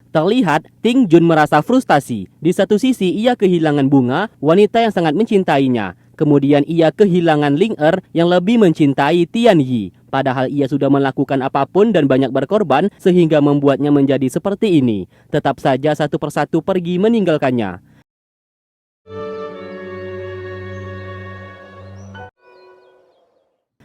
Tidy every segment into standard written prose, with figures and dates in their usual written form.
Terlihat, Ting Jun merasa frustasi. Di satu sisi, ia kehilangan Bunga, wanita yang sangat mencintainya. Kemudian ia kehilangan Ling Er yang lebih mencintai Tian Yi. Padahal ia sudah melakukan apapun dan banyak berkorban sehingga membuatnya menjadi seperti ini. Tetap saja satu persatu pergi meninggalkannya.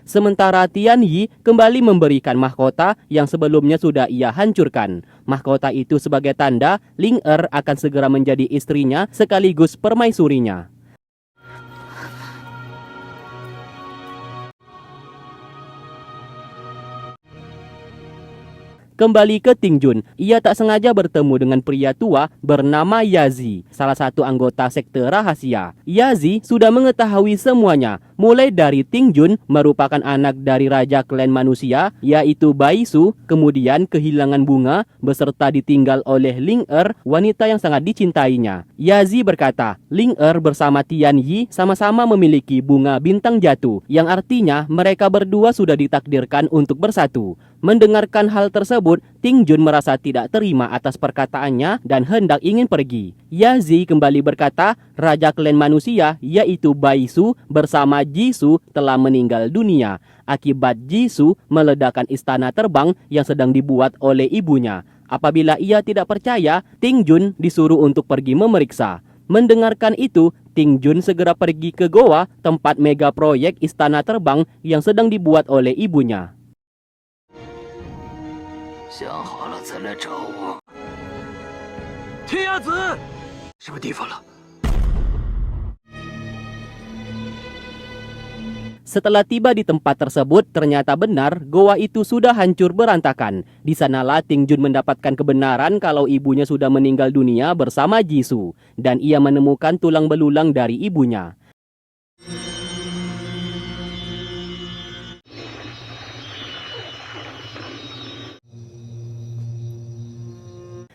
Sementara Tian Yi kembali memberikan mahkota yang sebelumnya sudah ia hancurkan. Mahkota itu sebagai tanda Ling Er akan segera menjadi istrinya sekaligus permaisurinya. Kembali ke Ting Jun, ia tak sengaja bertemu dengan pria tua bernama Yazi, salah satu anggota sekte rahasia. Yazi sudah mengetahui semuanya, mulai dari Ting Jun merupakan anak dari raja klan manusia, yaitu Bai Su, kemudian kehilangan Bunga, beserta ditinggal oleh Ling Er, wanita yang sangat dicintainya. Yazi berkata, Ling Er bersama Tian Yi sama-sama memiliki bunga bintang jatuh, yang artinya mereka berdua sudah ditakdirkan untuk bersatu. Mendengarkan hal tersebut, Ting Jun merasa tidak terima atas perkataannya dan hendak ingin pergi. Yazi kembali berkata, raja klan manusia yaitu Bai Su bersama Jisoo telah meninggal dunia akibat Jisoo meledakkan istana terbang yang sedang dibuat oleh ibunya. Apabila ia tidak percaya, Ting Jun disuruh untuk pergi memeriksa. Mendengarkan itu, Ting Jun segera pergi ke goa tempat mega proyek istana terbang yang sedang dibuat oleh ibunya. 想好了再来找我。天涯子，什么地方了？ Setelah tiba di tempat tersebut, ternyata benar goa itu sudah hancur berantakan. Di sanalah Ting Jun mendapatkan kebenaran kalau ibunya sudah meninggal dunia bersama Jisoo, dan ia menemukan tulang belulang dari ibunya.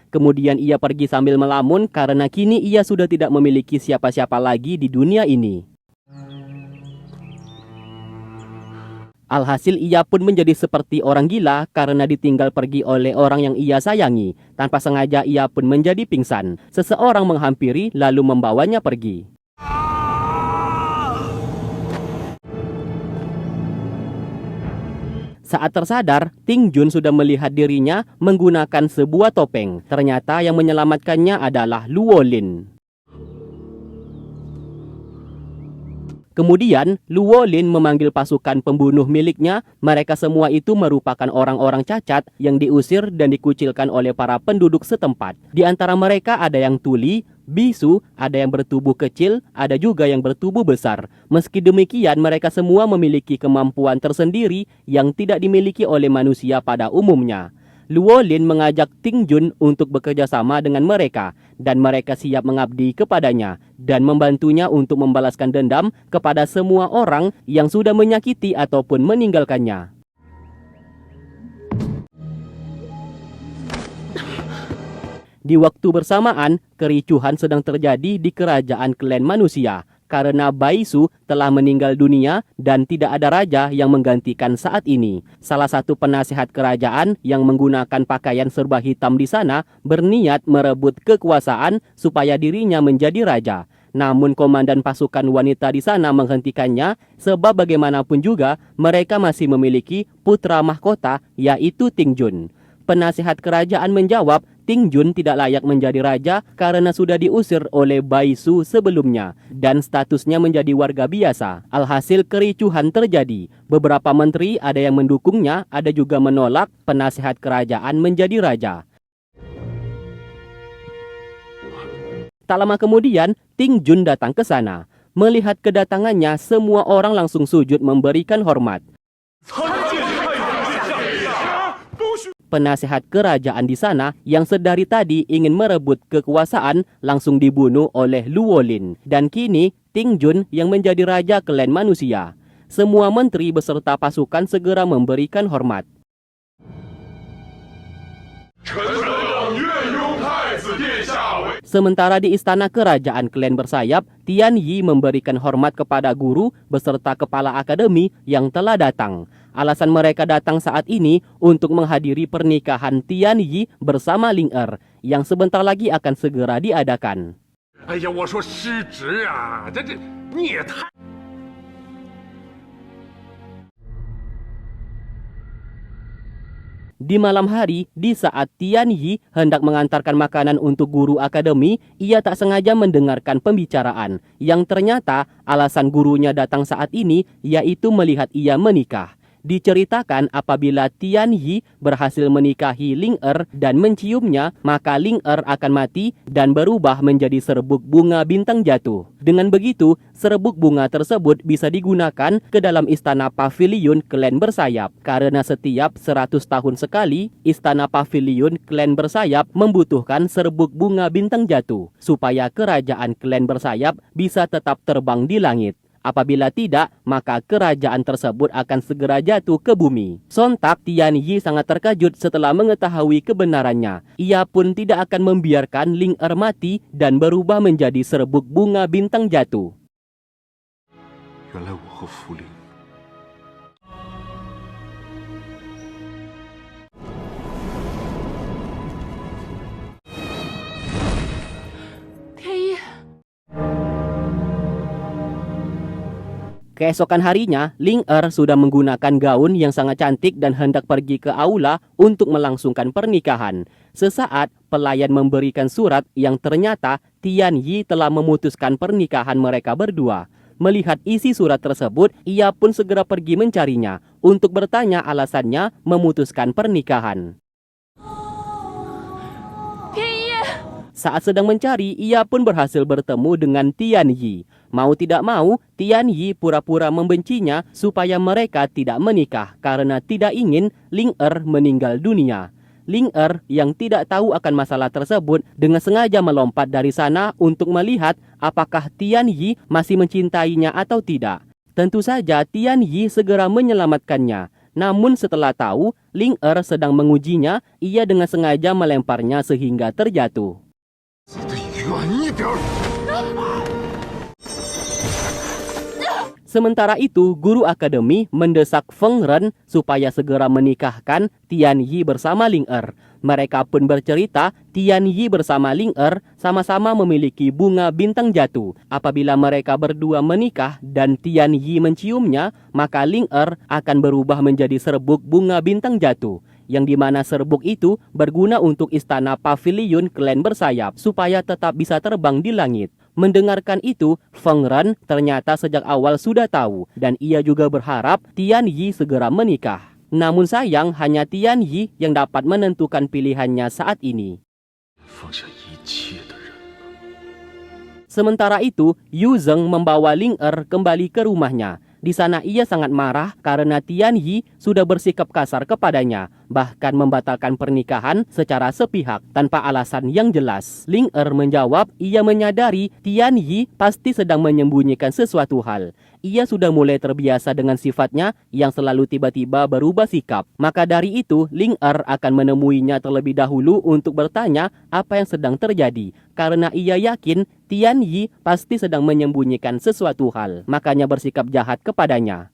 Kemudian ia pergi sambil melamun karena kini ia sudah tidak memiliki siapa-siapa lagi di dunia ini. Alhasil ia pun menjadi seperti orang gila karena ditinggal pergi oleh orang yang ia sayangi. Tanpa sengaja ia pun menjadi pingsan. Seseorang menghampiri lalu membawanya pergi. Saat tersadar, Ting Jun sudah melihat dirinya menggunakan sebuah topeng. Ternyata yang menyelamatkannya adalah Luo Lin. Kemudian, Luo Lin memanggil pasukan pembunuh miliknya. Mereka semua itu merupakan orang-orang cacat yang diusir dan dikucilkan oleh para penduduk setempat. Di antara mereka ada yang tuli, bisu, ada yang bertubuh kecil, ada juga yang bertubuh besar. Meski demikian, mereka semua memiliki kemampuan tersendiri yang tidak dimiliki oleh manusia pada umumnya. Luo Lin mengajak Ting Jun untuk bekerja sama dengan mereka, dan mereka siap mengabdi kepadanya dan membantunya untuk membalaskan dendam kepada semua orang yang sudah menyakiti ataupun meninggalkannya. Di waktu bersamaan, kericuhan sedang terjadi di kerajaan klan manusia karena Bai Su telah meninggal dunia dan tidak ada raja yang menggantikan saat ini. Salah satu penasihat kerajaan yang menggunakan pakaian serba hitam di sana berniat merebut kekuasaan supaya dirinya menjadi raja. Namun komandan pasukan wanita di sana menghentikannya sebab bagaimanapun juga mereka masih memiliki putra mahkota yaitu Ting Jun. Penasihat kerajaan menjawab, Ting Jun tidak layak menjadi raja karena sudah diusir oleh Bai Su sebelumnya dan statusnya menjadi warga biasa. Alhasil kericuhan terjadi. Beberapa menteri ada yang mendukungnya, ada juga menolak penasihat kerajaan menjadi raja. Tak lama kemudian, Ting Jun datang ke sana. Melihat kedatangannya, semua orang langsung sujud memberikan hormat. Penasihat kerajaan di sana yang sedari tadi ingin merebut kekuasaan langsung dibunuh oleh Luo Lin. Dan kini Ting Jun yang menjadi raja klan manusia. Semua menteri beserta pasukan segera memberikan hormat. Sementara di istana kerajaan klan bersayap, Tian Yi memberikan hormat kepada guru beserta kepala akademi yang telah datang. Alasan mereka datang saat ini untuk menghadiri pernikahan Tian Yi bersama Ling Er. yang sebentar lagi akan segera diadakan. 哎呀，我说失职啊，这你也太…… Di malam hari, di saat Tian Yi hendak mengantarkan makanan untuk guru akademi, ia tak sengaja mendengarkan pembicaraan yang ternyata alasan gurunya datang saat ini yaitu melihat ia menikah. Diceritakan apabila Tian Yi berhasil menikahi Ling Er dan menciumnya, maka Ling Er akan mati dan berubah menjadi serbuk bunga bintang jatuh. Dengan begitu, serbuk bunga tersebut bisa digunakan ke dalam istana pavilion klan bersayap. Karena setiap 100 tahun sekali, istana pavilion klan bersayap membutuhkan serbuk bunga bintang jatuh supaya kerajaan klan bersayap bisa tetap terbang di langit. Apabila tidak, maka kerajaan tersebut akan segera jatuh ke bumi. Sontak, Tian Yi sangat terkejut setelah mengetahui kebenarannya. Ia pun tidak akan membiarkan Ling Er mati dan berubah menjadi serbuk bunga bintang jatuh. 原来我和福林Keesokan harinya, Ling Er sudah menggunakan gaun yang sangat cantik dan hendak pergi ke aula untuk melangsungkan pernikahan. Sesaat, pelayan memberikan surat yang ternyata Tian Yi telah memutuskan pernikahan mereka berdua. Melihat isi surat tersebut, ia pun segera pergi mencarinya untuk bertanya alasannya memutuskan pernikahan. Saat sedang mencari, ia pun berhasil bertemu dengan Tian Yi. Mau tidak mau, Tian Yi pura-pura membencinya supaya mereka tidak menikah karena tidak ingin Ling Er meninggal dunia. Ling Er yang tidak tahu akan masalah tersebut dengan sengaja melompat dari sana untuk melihat apakah Tian Yi masih mencintainya atau tidak. Tentu saja Tian Yi segera menyelamatkannya. Namun setelah tahu Ling Er sedang mengujinya, ia dengan sengaja melemparnya sehingga terjatuh. 走得远一点。 Sementara itu, guru akademi mendesak Feng Ren supaya segera menikahkan Tian Yi bersama Ling Er. Mereka pun bercerita Tian Yi bersama Ling Er sama-sama memiliki bunga bintang jatuh. Apabila mereka berdua menikah dan Tian Yi menciumnya, maka Ling Er akan berubah menjadi serbuk bunga bintang jatuh. Yang dimana serbuk itu berguna untuk istana pavilion klan bersayap supaya tetap bisa terbang di langit. Mendengarkan itu, Feng Ren ternyata sejak awal sudah tahu dan ia juga berharap Tian Yi segera menikah. Namun sayang hanya Tian Yi yang dapat menentukan pilihannya saat ini. 放下一切的人。 Sementara itu, Yu Zheng membawa Ling Er kembali ke rumahnya. Di sana ia sangat marah karena Tian Yi sudah bersikap kasar kepadanya, bahkan membatalkan pernikahan secara sepihak tanpa alasan yang jelas. Ling Er menjawab ia menyadari Tian Yi pasti sedang menyembunyikan sesuatu hal. Ia sudah mulai terbiasa dengan sifatnya yang selalu tiba-tiba berubah sikap. Maka dari itu, Ling Er akan menemuinya terlebih dahulu untuk bertanya apa yang sedang terjadi. Karena ia yakin Tian Yi pasti sedang menyembunyikan sesuatu hal. Makanya bersikap jahat kepadanya.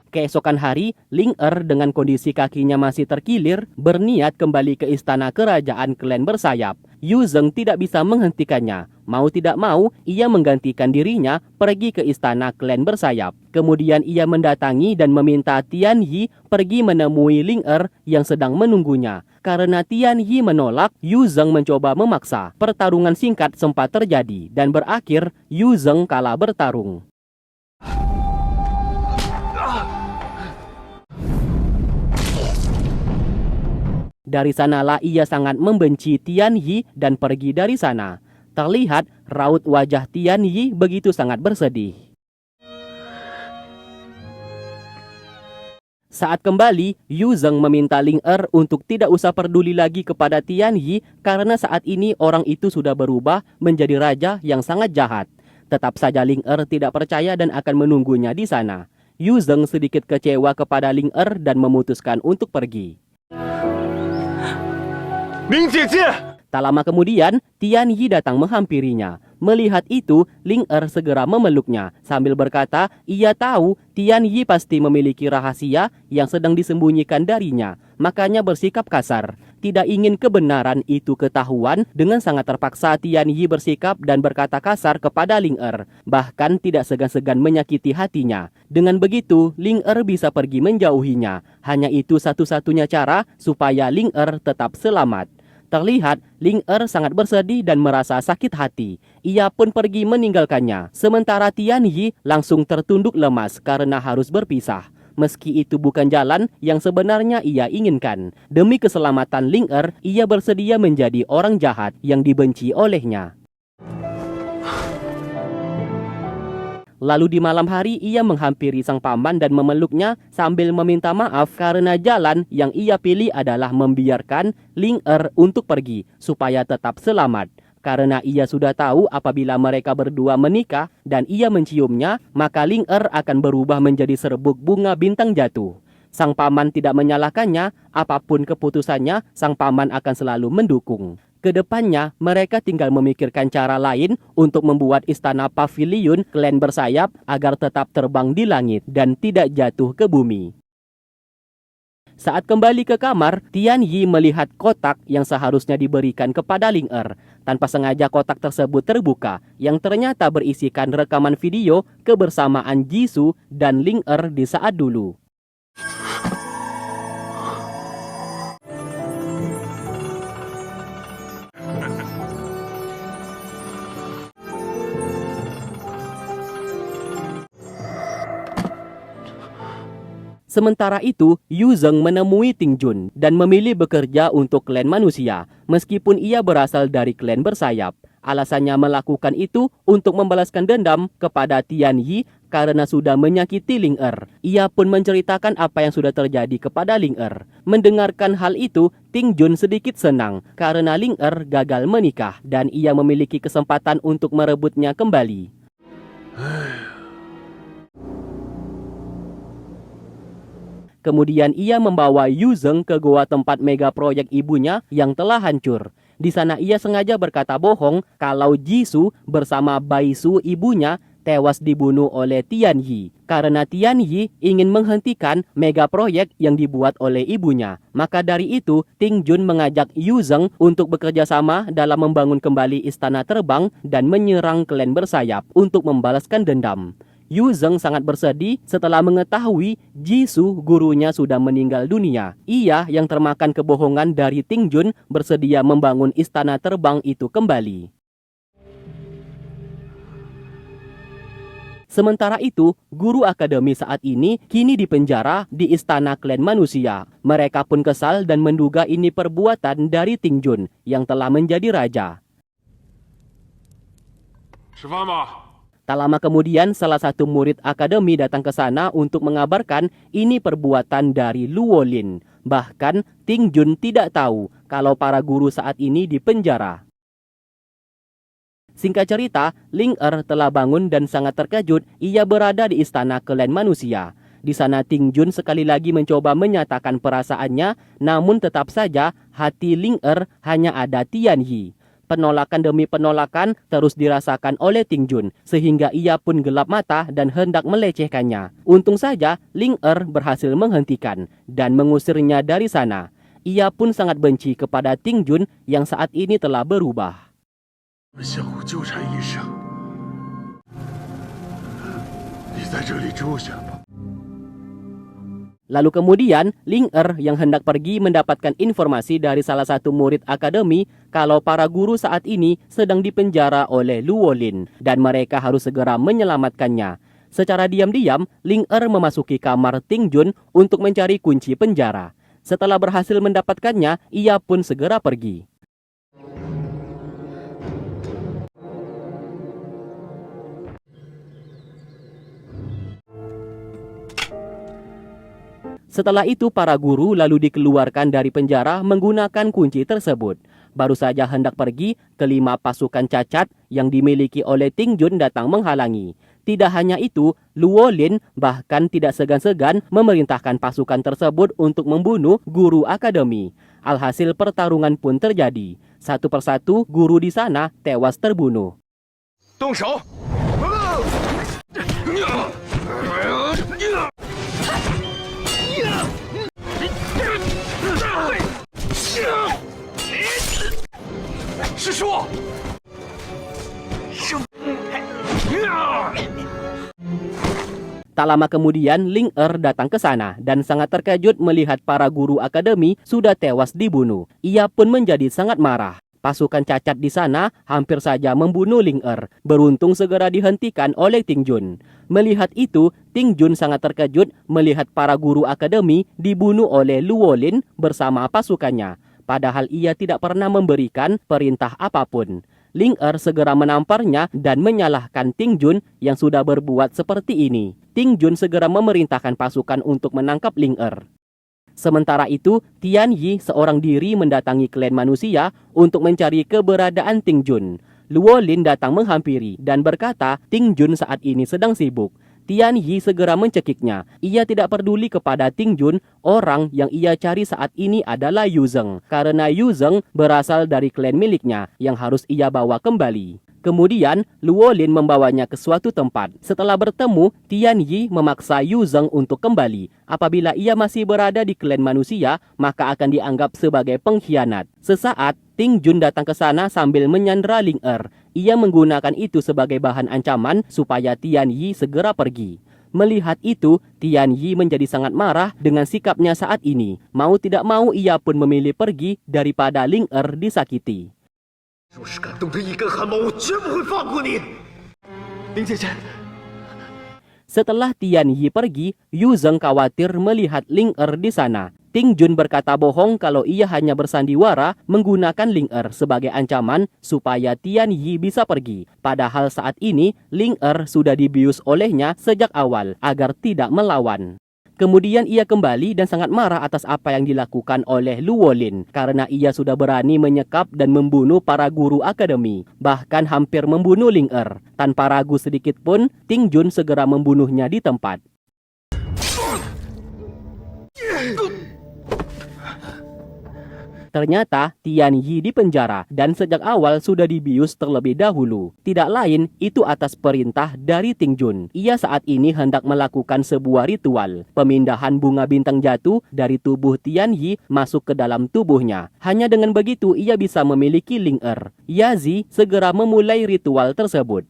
Keesokan hari, Ling Er dengan kondisi kakinya masih terkilir berniat kembali ke istana kerajaan klan bersayap. Yu Zheng tidak bisa menghentikannya. Mau tidak mau, ia menggantikan dirinya pergi ke istana klan bersayap. Kemudian ia mendatangi dan meminta Tian Yi pergi menemui Ling Er yang sedang menunggunya. Karena Tian Yi menolak, Yu Zheng mencoba memaksa. Pertarungan singkat sempat terjadi dan berakhir Yu Zheng kalah bertarung. Dari sanalah ia sangat membenci Tian Yi dan pergi dari sana. Terlihat raut wajah Tian Yi begitu sangat bersedih. Saat kembali, Yu Zheng meminta Ling Er untuk tidak usah peduli lagi kepada Tian Yi karena saat ini orang itu sudah berubah menjadi raja yang sangat jahat. Tetap saja Ling Er tidak percaya dan akan menunggunya di sana. Yu Zheng sedikit kecewa kepada Ling Er dan memutuskan untuk pergi. 林姐姐， Tak lama kemudian, Tian Yi datang menghampirinya. Melihat itu, Ling Er segera memeluknya sambil berkata ia tahu Tian Yi pasti memiliki rahasia yang sedang disembunyikan darinya. makanya bersikap kasar. Tidak ingin kebenaran itu ketahuan, dengan sangat terpaksa Tian Yi bersikap dan berkata kasar kepada Ling Er, bahkan tidak segan-segan menyakiti hatinya. Dengan begitu, Ling Er bisa pergi menjauhinya. Hanya itu satu-satunya cara supaya Ling Er tetap selamat. Terlihat, Ling Er sangat bersedih dan merasa sakit hati. Ia pun pergi meninggalkannya. Sementara Tian Yi langsung tertunduk lemas karena harus berpisah. Meski itu bukan jalan yang sebenarnya ia inginkan. Demi keselamatan Ling Er, ia bersedia menjadi orang jahat yang dibenci olehnya. Lalu di malam hari ia menghampiri sang paman dan memeluknya sambil meminta maaf karena jalan yang ia pilih adalah membiarkan Ling Er untuk pergi supaya tetap selamat. Karena ia sudah tahu apabila mereka berdua menikah dan ia menciumnya, maka Ling Er akan berubah menjadi serbuk bunga bintang jatuh. Sang paman tidak menyalahkannya, apapun keputusannya, sang paman akan selalu mendukung. Kedepannya, mereka tinggal memikirkan cara lain untuk membuat istana pavilion klan bersayap agar tetap terbang di langit dan tidak jatuh ke bumi. Saat kembali ke kamar, Tian Yi melihat kotak yang seharusnya diberikan kepada Ling Er. Tanpa sengaja kotak tersebut terbuka, yang ternyata berisikan rekaman video kebersamaan Jisoo dan Ling Er di saat dulu. Sementara itu, Yu Zheng menemui Ting Jun dan memilih bekerja untuk klan manusia, meskipun ia berasal dari klan bersayap. Alasannya melakukan itu untuk membalaskan dendam kepada Tian Yi karena sudah menyakiti Ling Er. Ia pun menceritakan apa yang sudah terjadi kepada Ling Er. Mendengarkan hal itu, Ting Jun sedikit senang karena Ling Er gagal menikah dan ia memiliki kesempatan untuk merebutnya kembali. Kemudian ia membawa Yu Zheng ke goa tempat mega proyek ibunya yang telah hancur. Di sana ia sengaja berkata bohong kalau Jisoo bersama Bai Su ibunya tewas dibunuh oleh Tian Yi. Karena Tian Yi ingin menghentikan mega proyek yang dibuat oleh ibunya. Maka dari itu, Ting Jun mengajak Yu Zheng untuk bekerja sama dalam membangun kembali istana terbang dan menyerang klan bersayap untuk membalaskan dendam. Yu Zheng sangat bersedih setelah mengetahui Jisoo gurunya sudah meninggal dunia. Ia yang termakan kebohongan dari Ting Jun bersedia membangun istana terbang itu kembali. Sementara itu, guru akademi saat ini kini dipenjara di istana klan manusia. Mereka pun kesal dan menduga ini perbuatan dari Ting Jun yang telah menjadi raja. Tak lama kemudian, salah satu murid akademi datang ke sana untuk mengabarkan ini perbuatan dari Luo Lin. Bahkan, Ting Jun tidak tahu kalau para guru saat ini dipenjara. Singkat cerita, Ling Er telah bangun dan sangat terkejut ia berada di istana klan manusia. Di sana Ting Jun sekali lagi mencoba menyatakan perasaannya, namun tetap saja hati Ling Er hanya ada Tian Yi. Penolakan demi penolakan terus dirasakan oleh Ting Jun, sehingga ia pun gelap mata dan hendak melecehkannya. Untung saja, Ling Er berhasil menghentikan dan mengusirnya dari sana. Ia pun sangat benci kepada Ting Jun yang saat ini telah berubah. Lalu kemudian, Ling Er yang hendak pergi mendapatkan informasi dari salah satu murid akademi kalau para guru saat ini sedang dipenjara oleh Luo Lin dan mereka harus segera menyelamatkannya. Secara diam-diam, Ling Er memasuki kamar Ting Jun untuk mencari kunci penjara. Setelah berhasil mendapatkannya, ia pun segera pergi. Setelah itu, para guru lalu dikeluarkan dari penjara menggunakan kunci tersebut. Baru saja hendak pergi, kelima pasukan cacat yang dimiliki oleh Ting Jun datang menghalangi. Tidak hanya itu, Luo Lin bahkan tidak segan-segan memerintahkan pasukan tersebut untuk membunuh guru akademi. Alhasil pertarungan pun terjadi. Satu persatu guru di sana tewas terbunuh. 动手！ 啊！师叔，Tak lama kemudian, Ling Er datang ke sana dan sangat terkejut melihat para guru akademi sudah tewas dibunuh. Ia pun menjadi sangat marah. Pasukan cacat di sana hampir saja membunuh Ling Er. Beruntung segera dihentikan oleh Ting Jun. Melihat itu, Ting Jun sangat terkejut melihat para guru akademi dibunuh oleh Luo Lin bersama pasukannya. Padahal ia tidak pernah memberikan perintah apapun. Ling Er segera menamparnya dan menyalahkan Ting Jun yang sudah berbuat seperti ini. Ting Jun segera memerintahkan pasukan untuk menangkap Ling Er. Sementara itu, Tian Yi seorang diri mendatangi klan manusia untuk mencari keberadaan Ting Jun. Luo Lin datang menghampiri dan berkata Ting Jun saat ini sedang sibuk. Tian Yi segera mencekiknya. Ia tidak peduli kepada Ting Jun, orang yang ia cari saat ini adalah Yu Zheng. Karena Yu Zheng berasal dari klan miliknya yang harus ia bawa kembali. Kemudian, Luo Lin membawanya ke suatu tempat. Setelah bertemu, Tian Yi memaksa Yu Zheng untuk kembali. Apabila ia masih berada di klan manusia, maka akan dianggap sebagai pengkhianat. Sesaat, Ting Jun datang ke sana sambil menyandera Ling Er. Ia menggunakan itu sebagai bahan ancaman supaya Tian Yi segera pergi. Melihat itu, Tian Yi menjadi sangat marah dengan sikapnya saat ini. Mau tidak mau ia pun memilih pergi daripada Ling Er disakiti. 若是敢动这一根汗毛，我绝不会放过你。林姐姐， Setelah Tian Yi pergi, Yu Zheng khawatir melihat Ling Er di sana. Ting Jun berkata bohong kalau ia hanya bersandiwara menggunakan Ling Er sebagai ancaman supaya Tian Yi bisa pergi. Padahal saat ini Ling Er sudah dibius olehnya sejak awal agar tidak melawan. Kemudian ia kembali dan sangat marah atas apa yang dilakukan oleh Luo Lin karena ia sudah berani menyekap dan membunuh para guru akademi, bahkan hampir membunuh Ling Er. Tanpa ragu sedikit pun, Ting Jun segera membunuhnya di tempat. Ternyata Tian Yi dipenjara dan sejak awal sudah dibius terlebih dahulu. Tidak lain, itu atas perintah dari Ting Jun. Ia saat ini hendak melakukan sebuah ritual, pemindahan bunga bintang jatuh dari tubuh Tian Yi masuk ke dalam tubuhnya. Hanya dengan begitu ia bisa memiliki Ling Er. Yazi segera memulai ritual tersebut.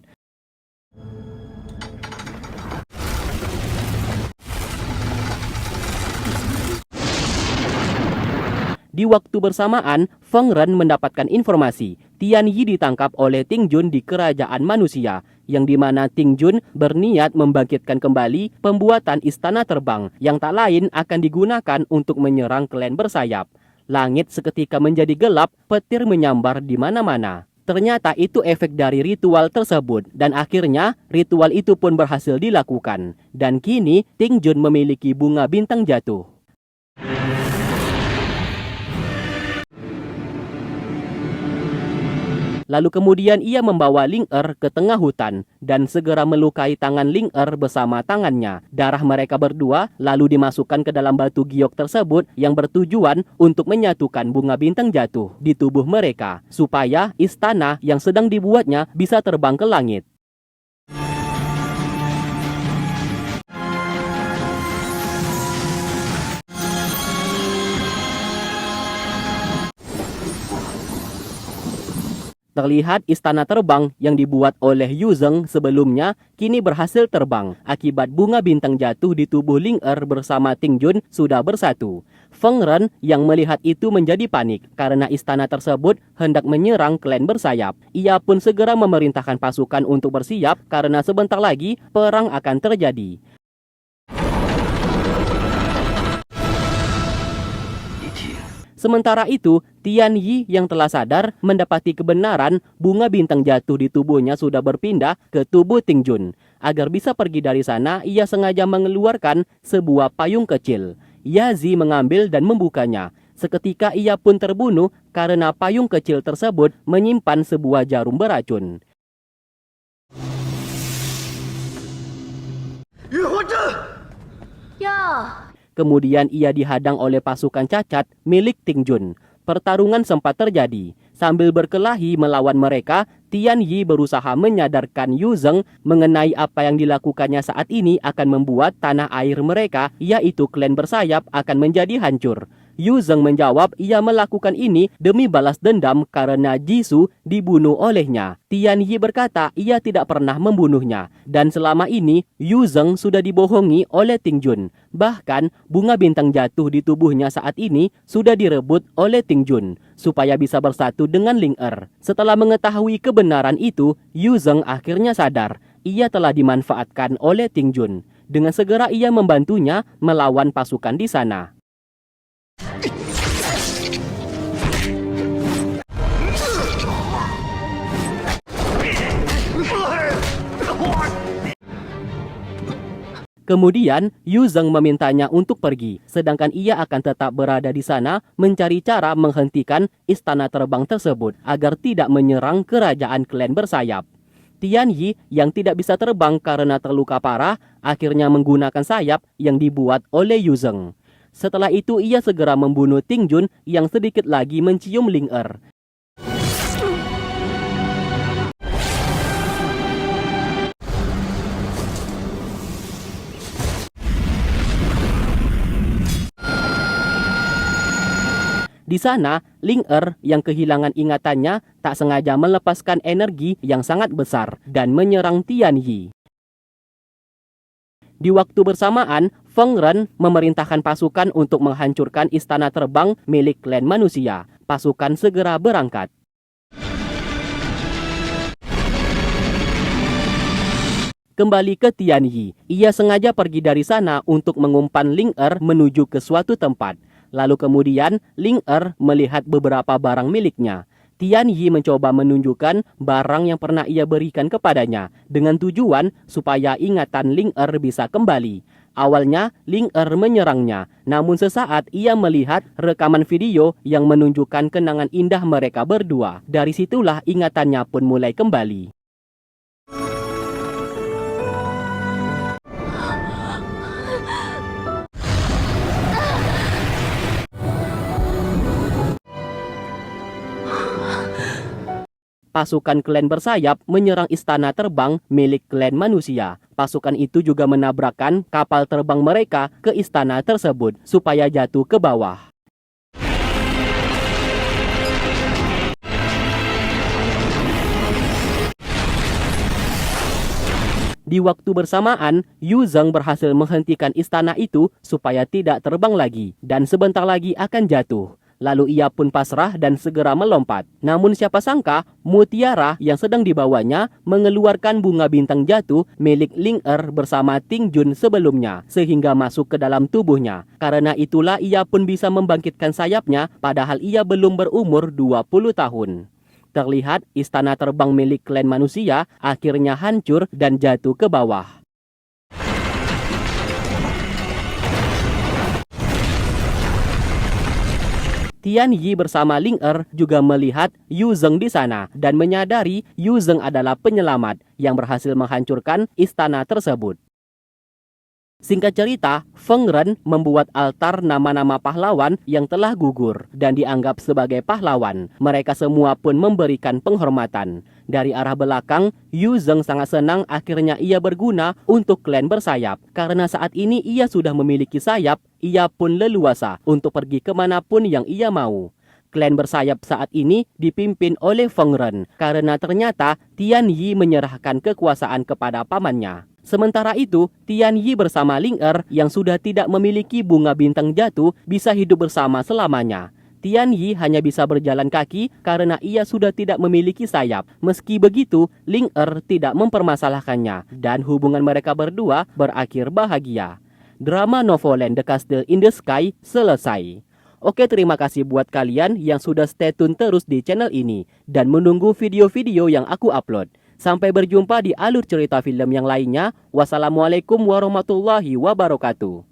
Di waktu bersamaan, Feng Ren mendapatkan informasi Tian Yi ditangkap oleh Ting Jun di kerajaan manusia, yang dimana Ting Jun berniat membangkitkan kembali pembuatan istana terbang yang tak lain akan digunakan untuk menyerang klan bersayap. Langit seketika menjadi gelap, petir menyambar di mana-mana. Ternyata itu efek dari ritual tersebut dan akhirnya ritual itu pun berhasil dilakukan. Dan kini Ting Jun memiliki bunga bintang jatuh. Lalu kemudian ia membawa Ling Er ke tengah hutan dan segera melukai tangan Ling Er bersama tangannya. Darah mereka berdua lalu dimasukkan ke dalam batu giok tersebut yang bertujuan untuk menyatukan bunga bintang jatuh di tubuh mereka supaya istana yang sedang dibuatnya bisa terbang ke langit. Terlihat istana terbang yang dibuat oleh Yu Zheng sebelumnya kini berhasil terbang akibat bunga bintang jatuh di tubuh Ling Er bersama Ting Jun sudah bersatu. Feng Ren yang melihat itu menjadi panik karena istana tersebut hendak menyerang klan bersayap. Ia pun segera memerintahkan pasukan untuk bersiap karena sebentar lagi perang akan terjadi. Sementara itu, Tian Yi yang telah sadar mendapati kebenaran bunga bintang jatuh di tubuhnya sudah berpindah ke tubuh Ting Jun. Agar bisa pergi dari sana, ia sengaja mengeluarkan sebuah payung kecil. Yazi mengambil dan membukanya. Seketika ia pun terbunuh karena payung kecil tersebut menyimpan sebuah jarum beracun. Ya. Kemudian ia dihadang oleh pasukan cacat milik Ting Jun. Pertarungan sempat terjadi. Sambil berkelahi melawan mereka, Tian Yi berusaha menyadarkan Yu Zheng mengenai apa yang dilakukannya saat ini akan membuat tanah air mereka, yaitu klan bersayap, akan menjadi hancur. Yu Zheng menjawab ia melakukan ini demi balas dendam karena Jisoo dibunuh olehnya. Tian Yi berkata ia tidak pernah membunuhnya dan selama ini Yu Zheng sudah dibohongi oleh Ting Jun. Bahkan bunga bintang jatuh di tubuhnya saat ini sudah direbut oleh Ting Jun supaya bisa bersatu dengan Ling Er. Setelah mengetahui kebenaran itu, Yu Zheng akhirnya sadar ia telah dimanfaatkan oleh Ting Jun. Dengan segera ia membantunya melawan pasukan di sana. Kemudian, Yu Zheng memintanya untuk pergi, sedangkan ia akan tetap berada di sana mencari cara menghentikan istana terbang tersebut agar tidak menyerang kerajaan klan bersayap. Tian Yi yang tidak bisa terbang karena terluka parah, akhirnya menggunakan sayap yang dibuat oleh Yu Zheng. Setelah itu, ia segera membunuh Ting Jun yang sedikit lagi mencium Ling Er. Di sana, Ling Er yang kehilangan ingatannya tak sengaja melepaskan energi yang sangat besar dan menyerang Tian Yi. Di waktu bersamaan, Feng Ren memerintahkan pasukan untuk menghancurkan istana terbang milik klan manusia. Pasukan segera berangkat. Kembali ke Tian Yi, ia sengaja pergi dari sana untuk mengumpan Ling Er menuju ke suatu tempat. Lalu kemudian Ling Er melihat beberapa barang miliknya. Tian Yi mencoba menunjukkan barang yang pernah ia berikan kepadanya dengan tujuan supaya ingatan Ling Er bisa kembali. Awalnya Ling Er menyerangnya, namun sesaat ia melihat rekaman video yang menunjukkan kenangan indah mereka berdua. Dari situlah ingatannya pun mulai kembali. Pasukan klan bersayap menyerang istana terbang milik klan manusia. Pasukan itu juga menabrakkan kapal terbang mereka ke istana tersebut supaya jatuh ke bawah. Di waktu bersamaan, Yu Zheng berhasil menghentikan istana itu supaya tidak terbang lagi dan sebentar lagi akan jatuh. Lalu ia pun pasrah dan segera melompat. Namun siapa sangka, mutiara yang sedang dibawanya mengeluarkan bunga bintang jatuh milik Ling Er bersama Ting Jun sebelumnya, sehingga masuk ke dalam tubuhnya. Karena itulah ia pun bisa membangkitkan sayapnya, padahal ia belum berumur 20 tahun. Terlihat istana terbang milik klan manusia akhirnya hancur dan jatuh ke bawah. Tian Yi bersama Ling Er juga melihat Yu Zheng di sana dan menyadari Yu Zheng adalah penyelamat yang berhasil menghancurkan istana tersebut. Singkat cerita, Feng Ren membuat altar nama-nama pahlawan yang telah gugur dan dianggap sebagai pahlawan. Mereka semua pun memberikan penghormatan. Dari arah belakang, Yu Zheng sangat senang akhirnya ia berguna untuk klan bersayap. Karena saat ini ia sudah memiliki sayap, ia pun leluasa untuk pergi kemanapun yang ia mau. Klan bersayap saat ini dipimpin oleh Feng Ren karena ternyata Tian Yi menyerahkan kekuasaan kepada pamannya. Sementara itu, Tian Yi bersama Ling Er yang sudah tidak memiliki bunga bintang jatuh bisa hidup bersama selamanya. Tian Yi hanya bisa berjalan kaki karena ia sudah tidak memiliki sayap. Meski begitu, Ling Er tidak mempermasalahkannya dan hubungan mereka berdua berakhir bahagia. Drama Novoland The Castle in the Sky selesai. Oke, terima kasih buat kalian yang sudah stay tune terus di channel ini dan menunggu video-video yang aku upload. Sampai berjumpa di alur cerita film yang lainnya. Wassalamualaikum warahmatullahi wabarakatuh.